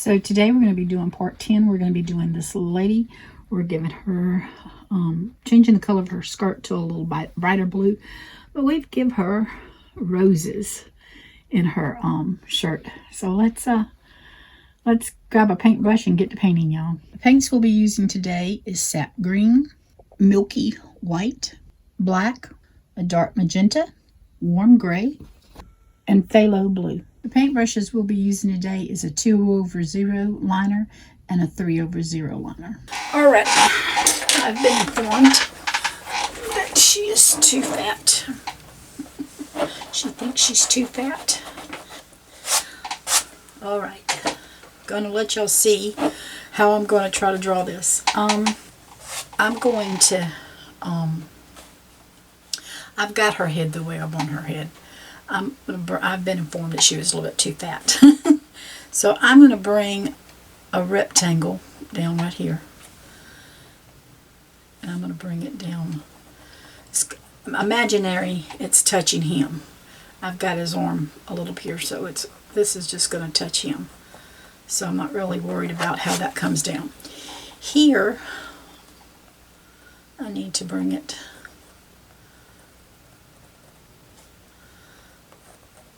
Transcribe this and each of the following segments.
So today we're going to be doing part 10. We're going to be doing this lady. We're giving her, changing the color of her skirt to a little brighter blue. But we've give her roses in her shirt. So let's grab a paintbrush and get to painting, y'all. The paints we'll be using today is sap green, milky white, black, a dark magenta, warm gray, and phthalo blue. The paintbrushes we'll be using today is a 2/0 liner and a 3/0 liner. Alright, I've been informed that she is too fat. She thinks she's too fat. Alright, gonna let y'all see how I'm going to try to draw this. I'm going to, I've got her head the way I want her head. I've been informed that she was a little bit too fat. So I'm going to bring a rectangle down right here. And I'm going to bring it down. It's imaginary, it's touching him. I've got his arm a little here, so this is just going to touch him. So I'm not really worried about how that comes down. Here, I need to bring it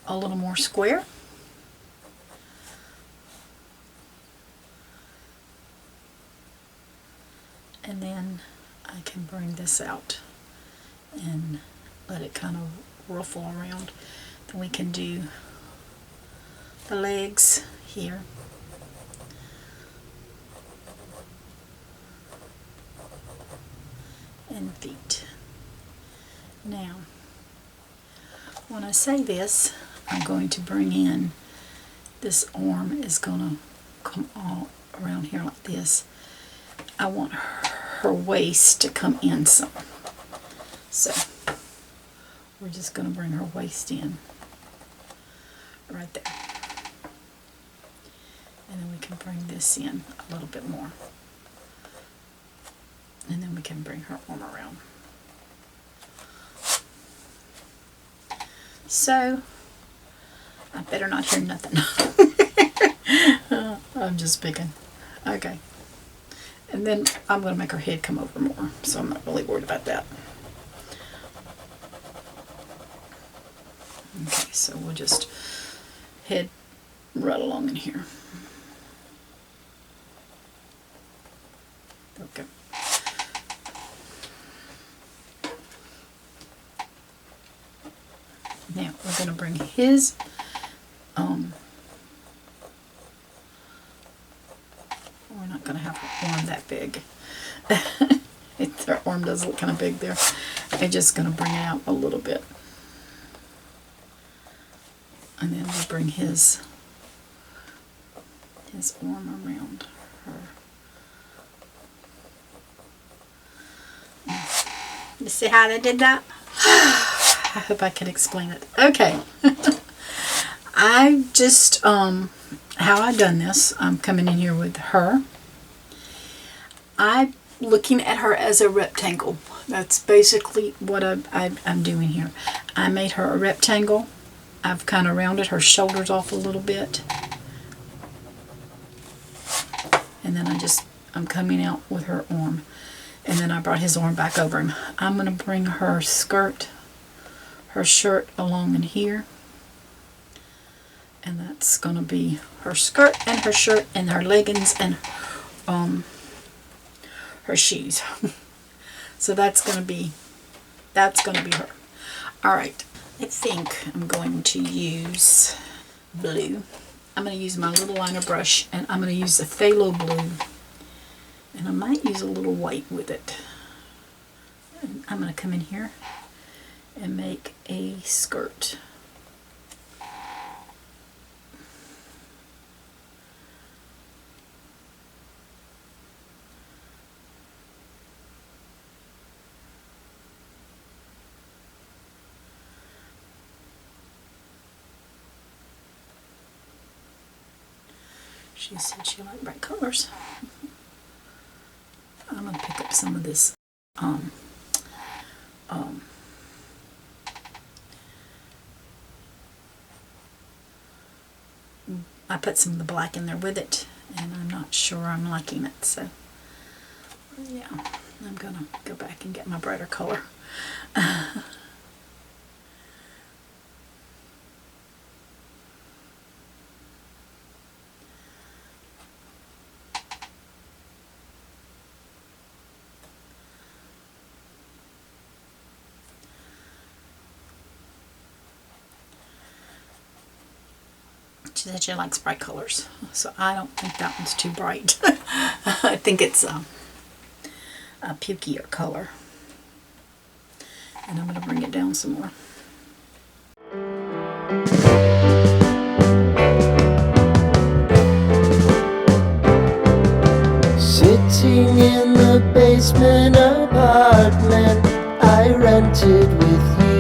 a little more square. And then I can bring this out and let it kind of ruffle around. Then we can do the legs here. And feet. Now, when I say this, I'm going to bring in, this arm is going to come all around here like this. I want her waist to come in some. So, we're just going to bring her waist in right there. And then we can bring this in a little bit more. And then we can bring her arm around. So, I better not hear nothing. I'm just picking. Okay. And then I'm going to make her head come over more, so I'm not really worried about that. Okay, so we'll just head right along in here. Okay. Now we're going to bring his we're not going to have her arm that big. Her arm does look kind of big there. I'm just going to bring it out a little bit. And then we'll bring his arm around her. You see how they did that? I hope I can explain it. Okay. I just, how I done this, I'm coming in here with her. I'm looking at her as a rectangle. That's basically what I'm doing here. I made her a rectangle. I've kind of rounded her shoulders off a little bit. And then I'm coming out with her arm. And then I brought his arm back over him. I'm going to bring her skirt, her shirt along in here. And that's going to be her skirt and her shirt and her leggings and her shoes. So that's going to be her. Alright, I think I'm going to use blue. I'm going to use my little liner brush and I'm going to use the Phthalo Blue. And I might use a little white with it. And I'm going to come in here and make a skirt. She said she liked bright colors. I'm going to pick up some of this I put some of the black in there with it, and I'm not sure I'm liking it, so yeah, I'm gonna go back and get my brighter color. She said she likes bright colors, so I don't think that one's too bright. I think it's a pukier color. And I'm going to bring it down some more. Sitting in the basement apartment I rented with you.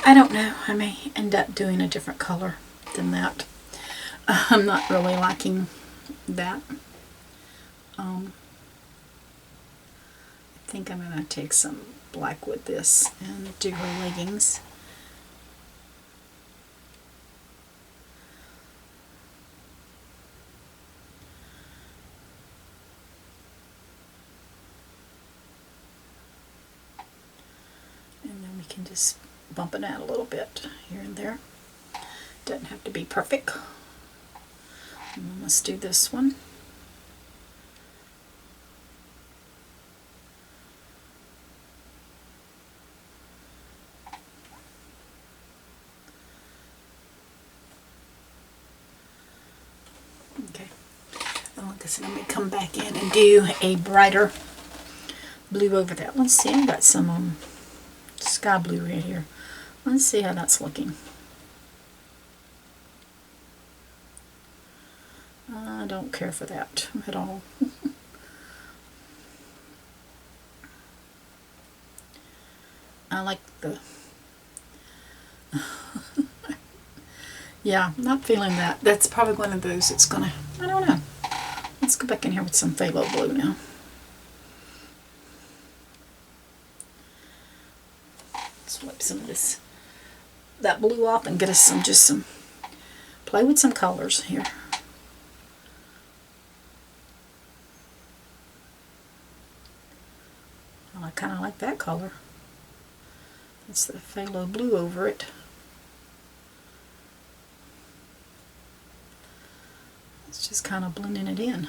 I don't know, I may end up doing a different color than that. I'm not really liking that. I think I'm going to take some black with this and do her leggings. And then we can just bump it out a little bit here and there. Doesn't have to be perfect. And then let's do this one. Okay. And like I said, let me come back in and do a brighter blue over that. Let's see, I've got some sky blue right here. Let's see how that's looking. I don't care for that at all. I like the... yeah, not feeling that. That's probably one of those that's gonna... I don't know. Let's go back in here with some Phthalo Blue now. Let's wipe some of that blue off and get us some... Play with some colors here. Well, I kind of like that color. It's the Phthalo Blue over it. It's just kind of blending it in.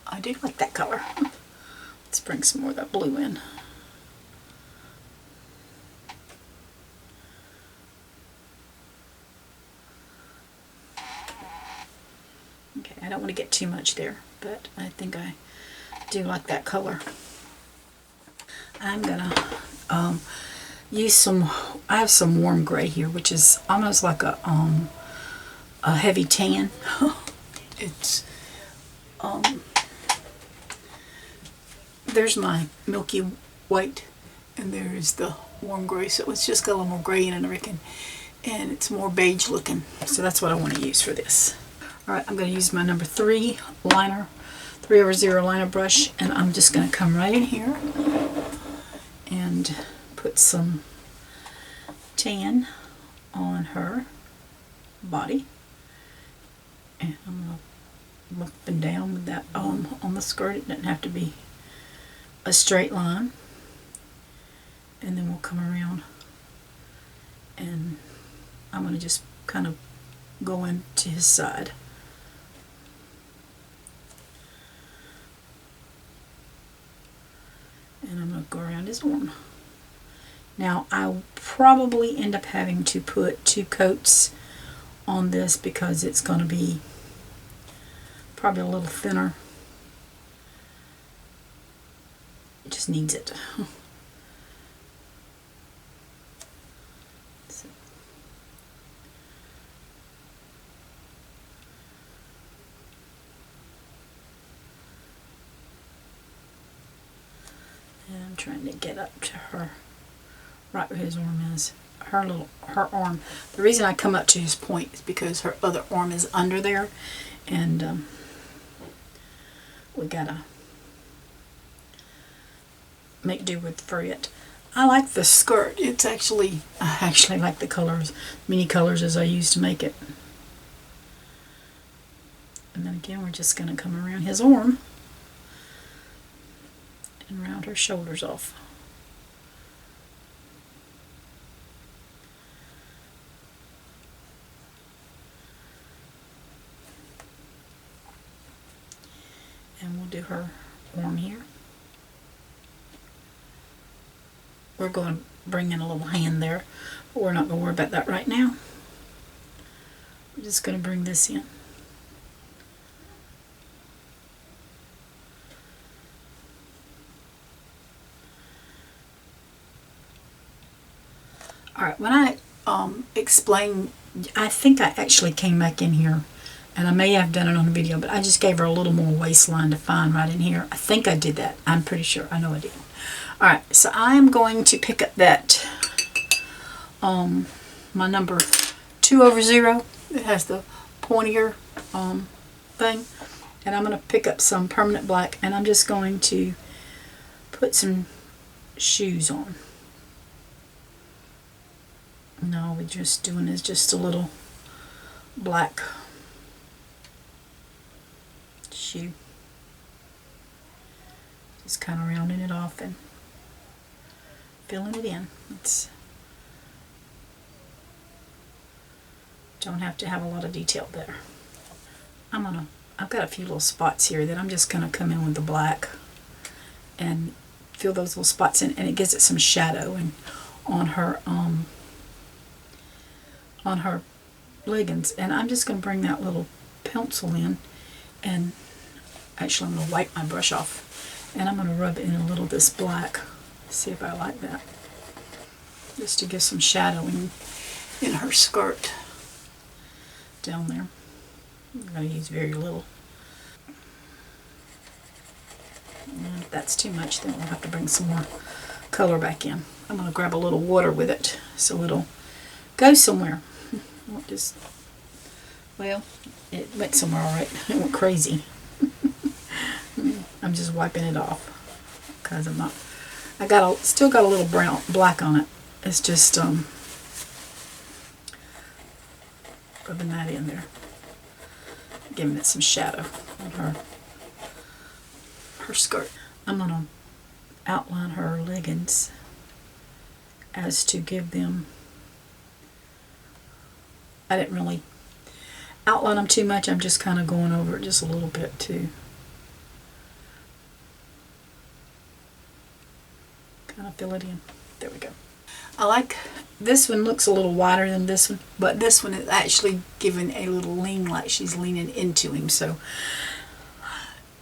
I do like that color. Let's bring some more of that blue in. Okay, I don't want to get too much there, but I think I do like that color. I'm gonna use some, I have some warm gray here, which is almost like a heavy tan. It's there's my milky white, and there's the warm gray, so it's just got a little more gray in it, I reckon, and it's more beige looking, so that's what I want to use for this. Alright, I'm going to use my number 3 liner, 3/0 liner brush, and I'm just going to come right in here and put some tan on her body, and I'm going to look up and down with that on the skirt. It doesn't have to be a straight line, and then we'll come around, and I'm going to just kind of go into his side. And I'm going to go around his arm. Now I'll probably end up having to put 2 coats on this because it's going to be probably a little thinner. It just needs it. So. And I'm trying to get up to her, right where his arm is, her arm. The reason I come up to his point is because her other arm is under there, and we gotta make do with it. I like the skirt. It's actually, I actually like the colors, many colors as I used to make it. And then again, we're just going to come around his arm and round her shoulders off. And we'll do her arm here. We're going to bring in a little hand there, but we're not going to worry about that right now. We're just going to bring this in. Alright, when I explain, I think I actually came back in here, and I may have done it on a video, but I just gave her a little more waistline to find right in here. I think I did that. I'm pretty sure. I know I did. Alright, so I'm going to pick up that, my number 2/0. It has the pointier thing. And I'm going to pick up some permanent black, and I'm just going to put some shoes on. No, we're just doing is just a little black shoe. Just kind of rounding it off and filling it in. Don't have to have a lot of detail there. I've got a few little spots here that I'm just gonna come in with the black and fill those little spots in, and it gives it some shadow and on her leggings. And I'm just gonna bring that little pencil in, and actually I'm gonna wipe my brush off, and I'm gonna rub in a little of this black. See if I like that. Just to give some shadowing in her skirt down there. I'm going to use very little. And if that's too much, then we'll have to bring some more color back in. I'm going to grab a little water with it so it'll go somewhere. Well, it went somewhere alright. It went crazy. I'm just wiping it off because I'm not. Still got a little black on it. It's just rubbing that in there, giving it some shadow on her skirt. I'm gonna outline her leggings as to give them. I didn't really outline them too much. I'm just kind of going over it just a little bit too. Kind of fill it in. There we go. I like this one. Looks a little wider than this one, but this one is actually giving a little lean, like she's leaning into him. So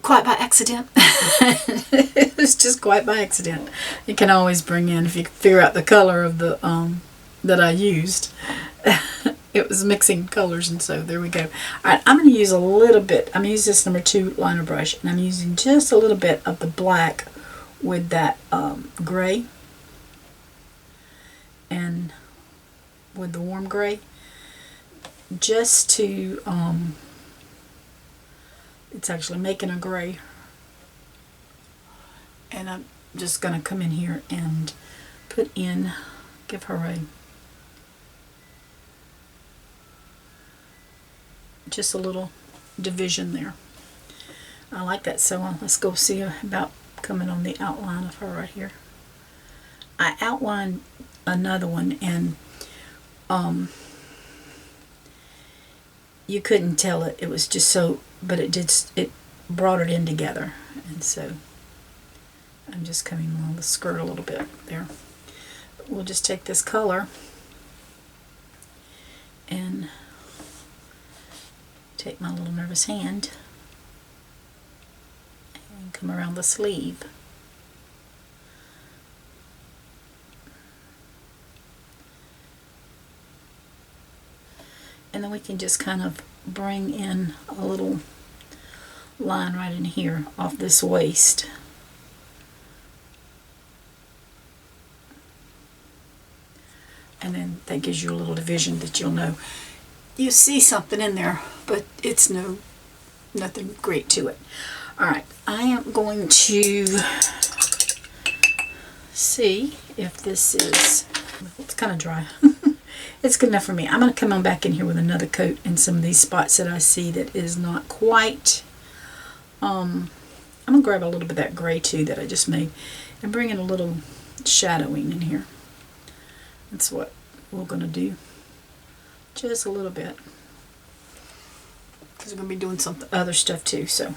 quite by accident. It's just quite by accident. You can always bring in, if you figure out the color of the that I used. It was mixing colors, and so there we go. Alright, I'm going to use a little bit. I'm going to use this number 2 liner brush, and I'm using just a little bit of the black with that gray, and with the warm gray, just to it's actually making a gray. And I'm just going to come in here and give her just a little division there. I like that. So let's go see about coming on the outline of her right here. I outlined another one, and you couldn't tell it. It was just so, but it brought it in together. And so I'm just coming along the skirt a little bit there. We'll just take this color and take my little nervous hand and come around the sleeve. And then we can just kind of bring in a little line right in here off this waist. and then that gives you a little division that you'll know. You see something in there, but it's nothing great to it. Alright, I am going to see if this is, it's kind of dry. It's good enough for me. I'm going to come on back in here with another coat in some of these spots that I see that is not quite. I'm going to grab a little bit of that gray too that I just made and bring in a little shadowing in here. That's what we're going to do. Just a little bit. Because we're going to be doing some other stuff too. So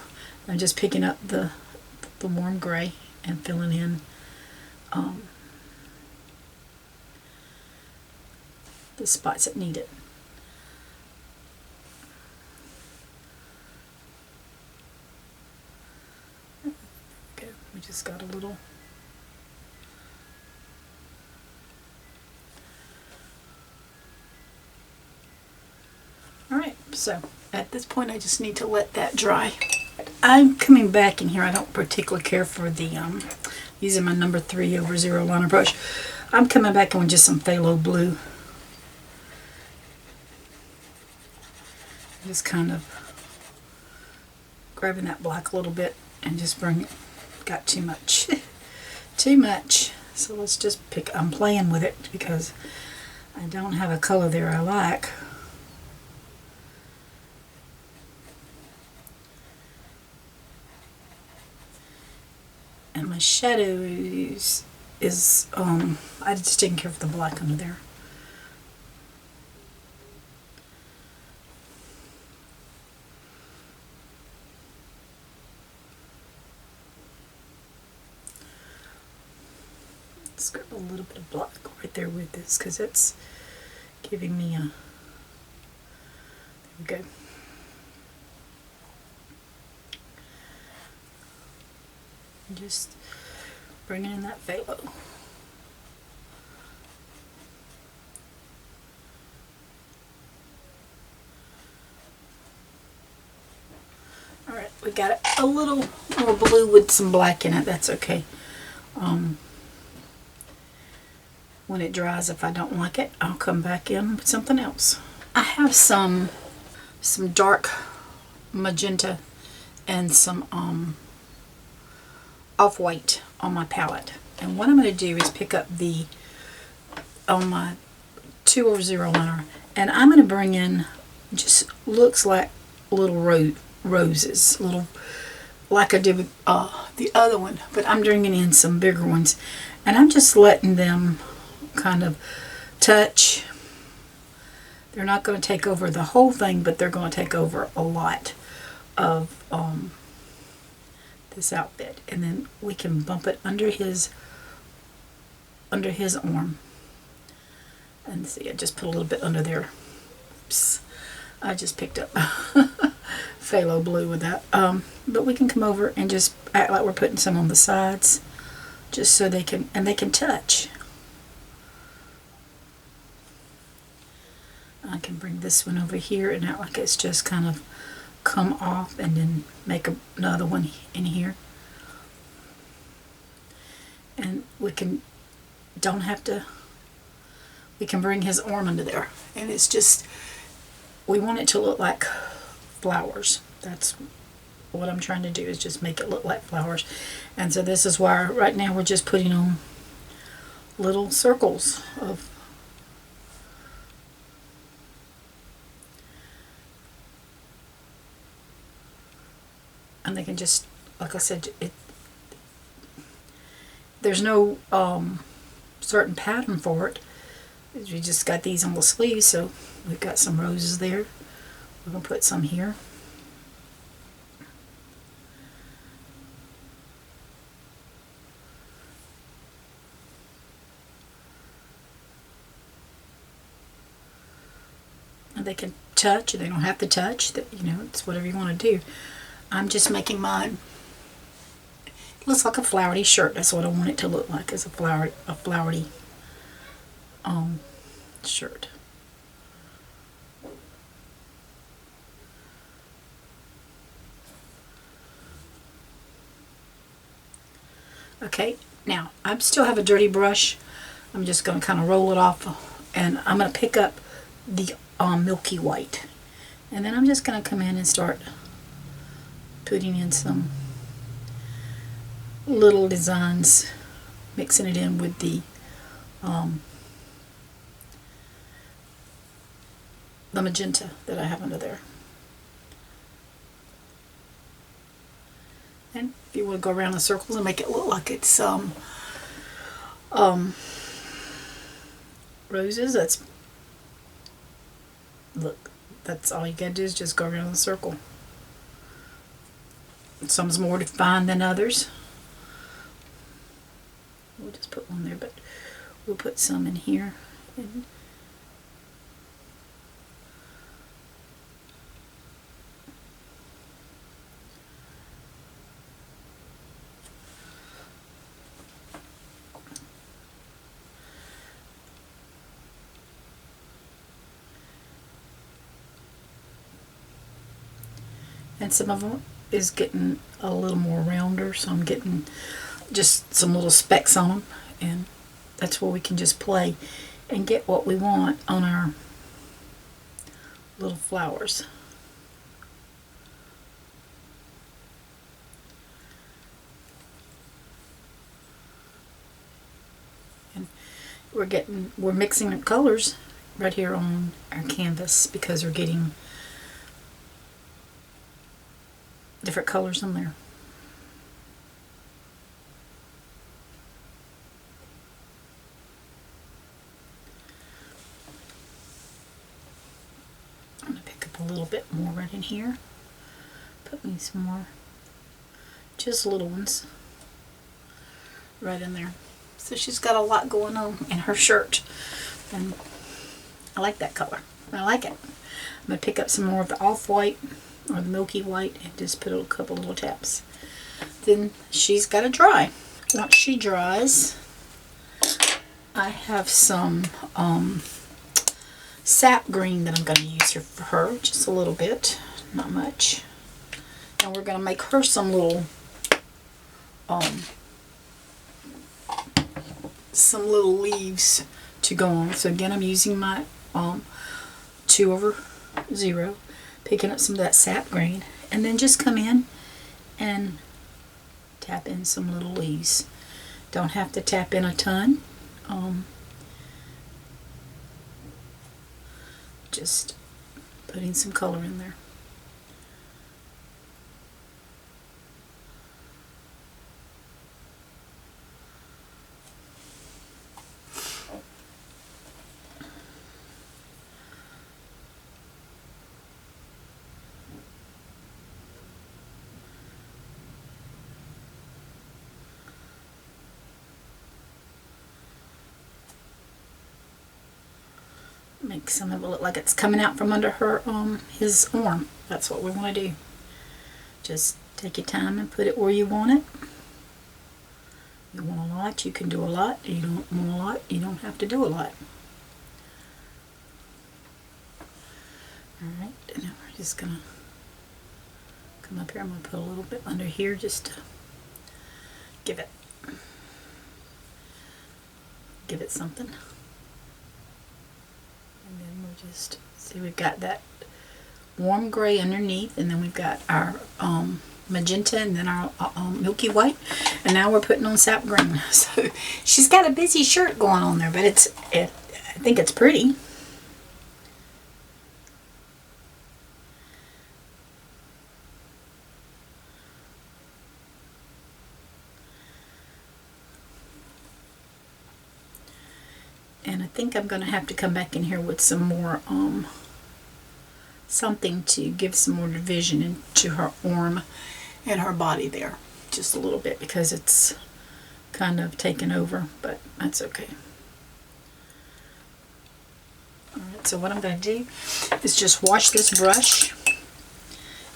I'm just picking up the warm gray and filling in the spots that need it. Okay, we just got a little. Alright, so at this point I just need to let that dry. I'm coming back in here. I don't particularly care for the, using my number 3/0 liner brush. I'm coming back on just some Phthalo Blue. Just kind of grabbing that black a little bit and just bring it. Got too much. Too much. So let's just pick, I'm playing with it because I don't have a color there I like. And my shadows is, I just didn't care for the black under there. Let's grab a little bit of black right there with this because it's giving me a, there we go. Just bringing in that phthalo. Alright, we got it a little more blue with some black in it. That's okay. When it dries, if I don't like it, I'll come back in with something else. I have some dark magenta and some off-white on my palette. And what I'm going to do is pick up on my 2/0 liner, and I'm going to bring in, just looks like little roses, little, like I did with the other one, but I'm bringing in some bigger ones, and I'm just letting them kind of touch. They're not going to take over the whole thing, but they're going to take over a lot of this outfit, and then we can bump it under his arm. And see, I just put a little bit under there. Oops. I just picked up Phthalo Blue with that. But we can come over and just act like we're putting some on the sides, just so they can touch. I can bring this one over here and act like it's just kind of come off, and then make another one in here. And we can bring his arm under there, and it's just, we want it to look like flowers. That's what I'm trying to do, is just make it look like flowers. And so this is why right now we're just putting on little circles of and they can just, like I said, there's no certain pattern for it. We just got these on the sleeves, so we've got some roses there. We're going to put some here. And they can touch, or they don't have to touch. It's whatever you want to do. I'm just making mine. It looks like a flowery shirt. That's what I want it to look like, is a flowery shirt. Okay, now I still have a dirty brush. I'm just going to kind of roll it off And I'm going to pick up the milky white. And then I'm just going to come in and start putting in some little designs, mixing it in with the magenta that I have under there. And if you want to go around in circles and make it look like it's roses, that's all you gotta do is just go around in a circle. Some's more defined than others. We'll just put one there, but we'll put some in here. And some of them is getting a little more rounder, so I'm getting just some little specks on them, and that's where we can just play and get what we want on our little flowers. And we're mixing the colors right here on our canvas because we're getting different colors in there. I'm going to pick up a little bit more right in here. Put me some more, just little ones, right in there. So she's got a lot going on in her shirt, and I like that color. I like it. I'm going to pick up some more of the off-white or the milky white and just put a couple little taps. Then she's got to dry. Once she dries, I have some sap green that I'm going to use here for her, just a little bit, not much. And we're going to make her some little leaves to go on. So again, I'm using my 2/0, picking up some of that sap green, and then just come in and tap in some little leaves. Don't have to tap in a ton. Just putting some color in there. Make some of it look like it's coming out from under her his arm. That's what we want to do. Just take your time and put it where you want it. You want a lot, you can do a lot. You don't want a lot, you don't have to do a lot. Alright, and now we're just gonna come up here. I'm gonna put a little bit under here just to give it something. And then we'll just see, we've got that warm gray underneath, and then we've got our magenta, and then our milky white, and now we're putting on sap green. So she's got a busy shirt going on there, but I think it's pretty. And I think I'm going to have to come back in here with some more, something to give some more division into her arm and her body there. Just a little bit, because it's kind of taken over, but that's okay. Alright, so what I'm going to do is just wash this brush,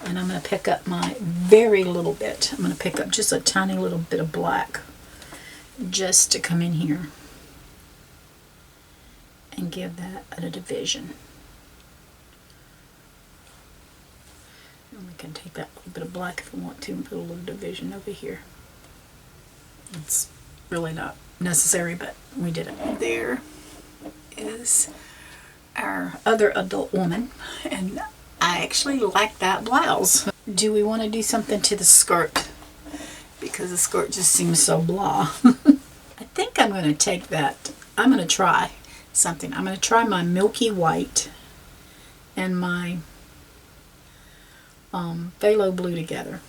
and I'm going to pick up my very little bit. I'm going to pick up just a tiny little bit of black just to come in here and give that a division. And we can take that little bit of black if we want to and put a little division over here. It's really not necessary, but we did it there. is our other adult woman, and I actually like that blouse. Do we want to do something to the skirt? Because the skirt just seems so blah. I think I'm going to take that. I'm going to try something. I'm going to try my milky white and my phthalo blue together.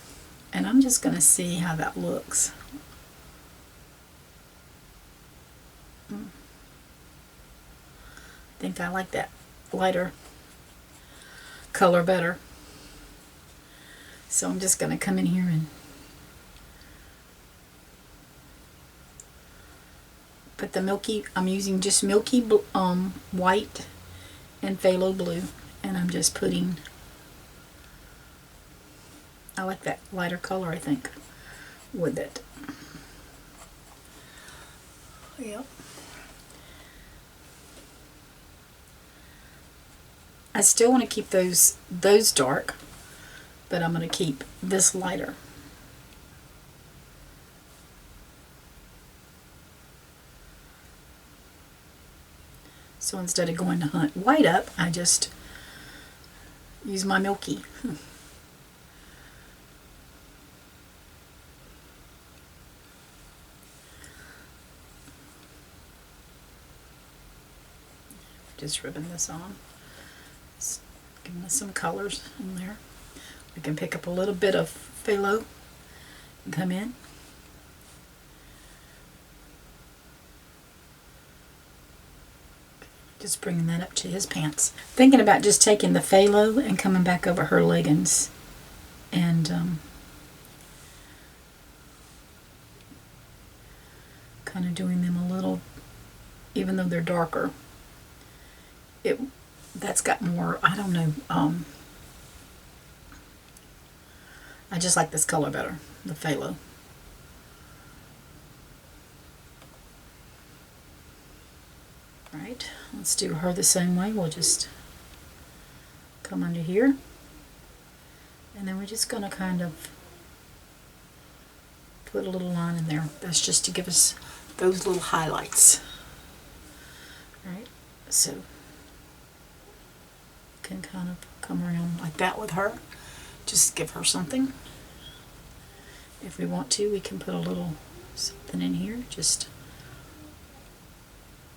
And I'm just going to see how that looks. I think I like that lighter color better. So I'm just going to come in here and put the milky, I'm using just milky white and phthalo blue, and I'm just putting, I like that lighter color, I think, with it. Yep. I still want to keep those dark, but I'm going to keep this lighter. So instead of going to hunt white up, I just use my milky. Just ribbon this on. Just giving us some colors in there. We can pick up a little bit of phthalo and come in. Just bringing that up to his pants. Thinking about just taking the phthalo and coming back over her leggings and kind of doing them a little, even though they're darker. That's got more, I don't know, I just like this color better, the phthalo. Right, let's do her the same way. We'll just come under here, and then we're just going to kind of put a little line in there. That's just to give us those little highlights. Right, so can kind of come around like that with her. Just give her something. If we want to, we can put a little something in here. Just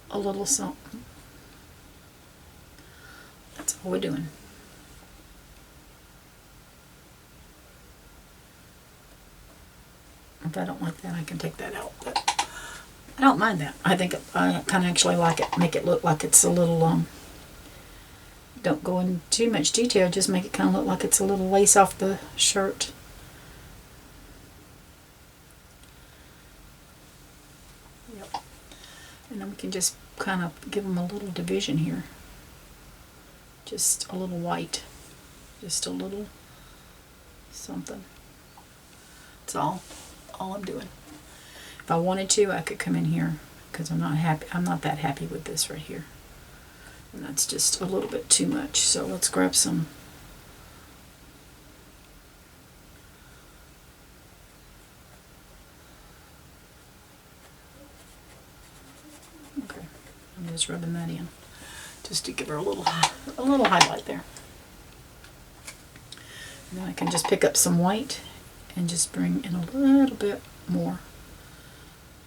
a little something. That's all we're doing. If I don't like that, I can take that out. But I don't mind that. I think I kind of actually like it. Make it look like it's a little, don't go in too much detail. Just make it kind of look like it's a little lace off the shirt. Yep. And then we can just kind of give them a little division here. Just a little white. Just a little something. That's all I'm doing. If I wanted to, I could come in here because I'm not happy. I'm not that happy with this right here. And that's just a little bit too much. So let's grab some. Okay, I'm just rubbing that in, just to give her a little highlight there. And then I can just pick up some white and just bring in a little bit more,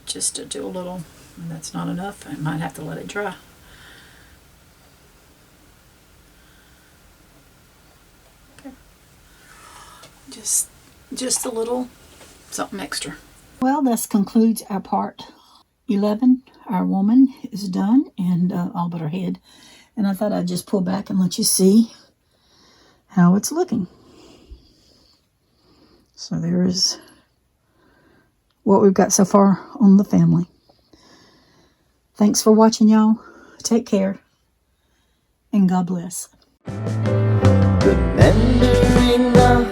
just to do a little. And that's not enough. I might have to let it dry. Okay, just a little something extra. Well, this concludes our part 11. Our woman is done, and all but her head. And I thought I'd just pull back and let you see how it's looking. So there is what we've got so far on the family. Thanks for watching, y'all. Take care, and God bless. Remembering the